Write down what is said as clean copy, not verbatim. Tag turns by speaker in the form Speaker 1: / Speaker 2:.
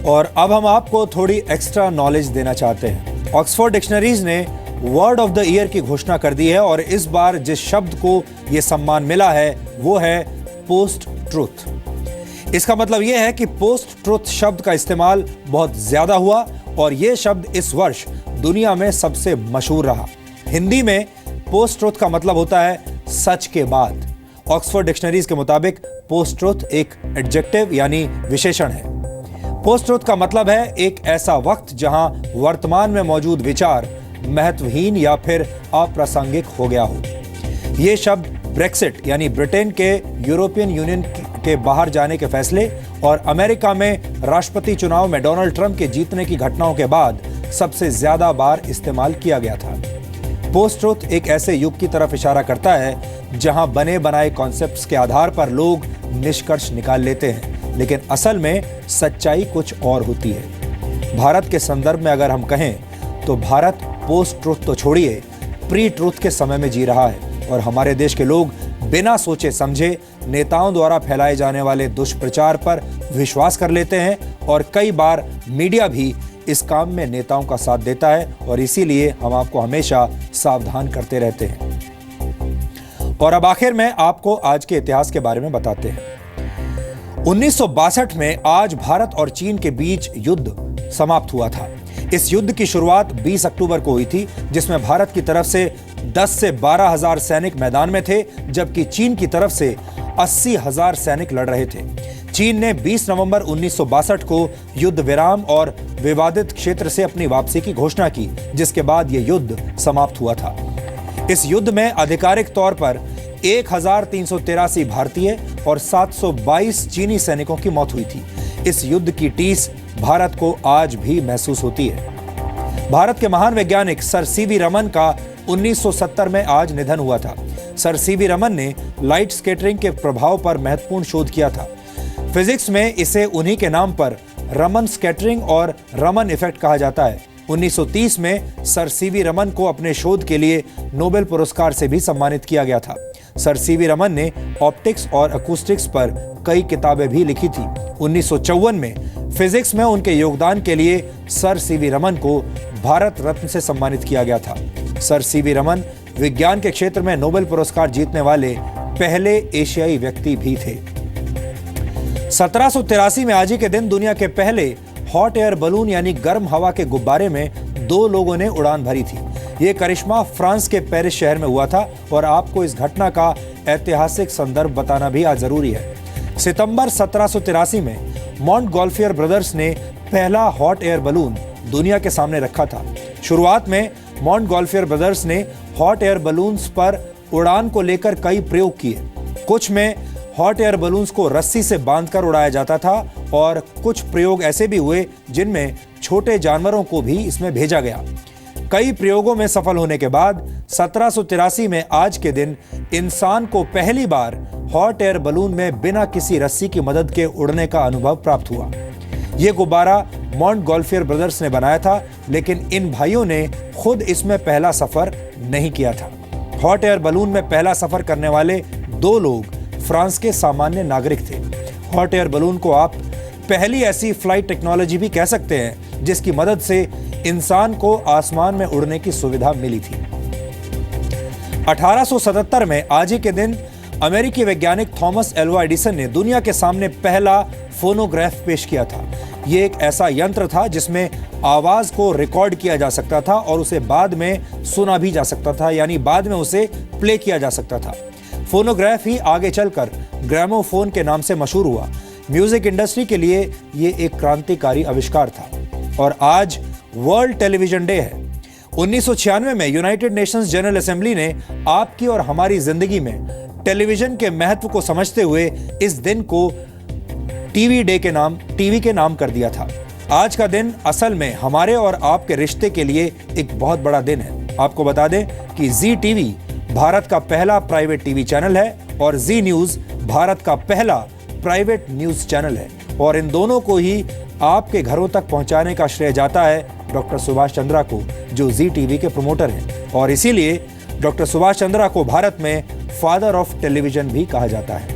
Speaker 1: और अब हम आपको थोड़ी एक्स्ट्रा नॉलेज देना चाहते हैं। ऑक्सफोर्ड डिक्शनरीज ने वर्ड ऑफ द ईयर की घोषणा कर दी है और इस बार जिस शब्द को यह सम्मान मिला है वो है पोस्ट ट्रुथ। इसका मतलब यह है कि पोस्ट ट्रुथ शब्द का इस्तेमाल बहुत ज्यादा हुआ और यह शब्द इस वर्ष दुनिया में सबसे मशहूर रहा। हिंदी में पोस्ट ट्रुथ का मतलब होता है सच के बाद। ऑक्सफोर्ड डिक्शनरीज के मुताबिक पोस्ट ट्रुथ एक एडजेक्टिव यानी विशेषण है। पोस्ट ट्रुथ का मतलब है एक ऐसा वक्त जहां वर्तमान में मौजूद विचार महत्वहीन या फिर अप्रासंगिक हो गया हो। यह शब्द ब्रेक्सिट यानी ब्रिटेन के यूरोपियन यूनियन के बाहर जाने के फैसले और अमेरिका में राष्ट्रपति चुनाव में डोनाल्ड ट्रंप के जीतने की घटनाओं के बाद सबसे ज्यादा बार इस्तेमाल किया गया था। पोस्ट ट्रुथ एक ऐसे युग की तरफ इशारा करता है जहां बने बनाए कॉन्सेप्ट्स के आधार पर लोग निष्कर्ष निकाल लेते हैं, लेकिन असल में सच्चाई कुछ और होती है। भारत के संदर्भ में अगर हम कहें तो भारत पोस्ट ट्रुथ तो छोड़िए प्री ट्रुथ के समय में जी रहा है और हमारे देश के लोग बिना सोचे समझे नेताओं द्वारा फैलाए जाने वाले दुष्प्रचार पर विश्वास कर लेते हैं और कई बार मीडिया भी इस काम में नेताओं का साथ देता है और इसीलिए हम आपको हमेशा सावधान करते रहते हैं। और अब आखिर में आपको आज के इतिहास के बारे में बताते हैं। 1962 में आज भारत और चीन के बीच युद्ध समाप्त हुआ था। इस युद्ध की शुरुआत 20 अक्टूबर को हुई थी, जिसमें भारत की तरफ से 10 से 12 हजार सैनिक मैदान में थे, जबकि चीन की तरफ से 80,000 सैनिक लड़ रहे थे। चीन ने 20 नवंबर 1962 को युद्ध विराम और विवादित क्षेत्र से अपनी वापसी की घोषणा की, जिसके बाद यह युद्ध समाप्त हुआ था। इस युद्ध में आधिकारिक तौर पर 1383 भारतीय और 722 चीनी सैनिकों की मौत हुई थी। इस युद्ध की टीस भारत को आज भी महसूस होती है। भारत के महान वैज्ञानिक सर सीवी रमन का 1970 में आज निधन हुआ था। सर सीवी रमन ने लाइट स्कैटरिंग के प्रभाव पर महत्वपूर्ण शोध किया था। फिजिक्स में इसे उन्हीं के नाम पर रमन स्कैटरिंग और रमन इफेक्ट कहा जाता है। 1930 में सर सीवी रमन को अपने शोध के लिए नोबेल पुरस्कार से भी सम्मानित किया गया था। सर सीवी रमन ने ऑप्टिक्स और अकूस्टिक्स पर कई किताबें भी लिखी थी। 1954 में फिजिक्स में उनके योगदान के लिए सर सीवी रमन को भारत रत्न से सम्मानित किया गया था। सर सीवी रमन विज्ञान के क्षेत्र में नोबेल पुरस्कार जीतने वाले पहले एशियाई व्यक्ति भी थे। 1783 में आज ही के दिन दुनिया के पहले हॉट एयर बलून यानी गर्म हवा के गुब्बारे में 2 लोगों ने उड़ान भरी थी। यह करिश्मा फ्रांस के पेरिस शहर में हुआ था और आपको इस घटना का ऐतिहासिक संदर्भ बताना भी आज जरूरी है। सितंबर 1783 में मॉन्टगोल्फियर ब्रदर्स ने पहला हॉट एयर बलून दुनिया के सामने रखा था। शुरुआत में मॉन्टगोल्फियर ब्रदर्स ने हॉट एयर बलून्स पर उड़ान को लेकर कई प्रयोग किए। कुछ में हॉट एयर बलून्स को रस्सी से बांधकर उड़ाया जाता था और कुछ प्रयोग ऐसे भी हुए जिनमें छोटे जानवरों को भी इसमें भेजा गया। कई प्रयोगों में सफल होने के बाद 1783 में आज के दिन इंसान को पहली बार हॉट एयर बलून में बिना किसी रस्सी की मदद के उड़ने का अनुभव प्राप्त हुआ। यह गुब्बारा मॉन्टगोल्फियर ब्रदर्स ने बनाया था, लेकिन इन भाइयों ने खुद इसमें पहला सफर नहीं किया था। हॉट एयर बलून में पहला सफर करने वाले 2 लोग फ्रांस के सामान्य नागरिक थे। हॉट एयर बलून को आप पहली ऐसी फ्लाइट टेक्नोलॉजी भी कह सकते हैं जिसकी मदद से इंसान को आसमान में उड़ने की सुविधा मिली थी। 1877 में आज ही के दिन अमेरिकी वैज्ञानिक थॉमस एल्वा एडिसन ने दुनिया के सामने पहला फोनोग्राफ पेश किया था। यह एक ऐसा यंत्र था जिसमें आवाज को रिकॉर्ड किया जा सकता था और उसे बाद में सुना भी जा सकता था, यानी बाद में उसे प्ले किया जा सकता था। फोनोग्राफ ही आगे चलकर ग्रामोफोन के नाम से मशहूर हुआ। म्यूजिक इंडस्ट्री के लिए यह एक क्रांतिकारी आविष्कार था। और आज वर्ल्ड टेलीविजन डे है। 1996 में यूनाइटेड नेशंस जनरल असेंबली ने आपकी और हमारी जिंदगी में टेलीविजन के महत्व को समझते हुए इस दिन को टीवी के नाम कर दिया था। आज का दिन असल में हमारे और आपके रिश्ते के लिए एक बहुत बड़ा दिन है। आपको बता दें कि जी टीवी भारत का पहला प्राइवेट टीवी चैनल है और जी न्यूज भारत का पहला प्राइवेट न्यूज चैनल है और इन दोनों को ही आपके घरों तक पहुंचाने का श्रेय जाता है डॉक्टर सुभाष चंद्रा को, जो जी टीवी के प्रमोटर हैं। और इसीलिए डॉक्टर सुभाष चंद्रा को भारत में फादर ऑफ टेलीविजन भी कहा जाता है।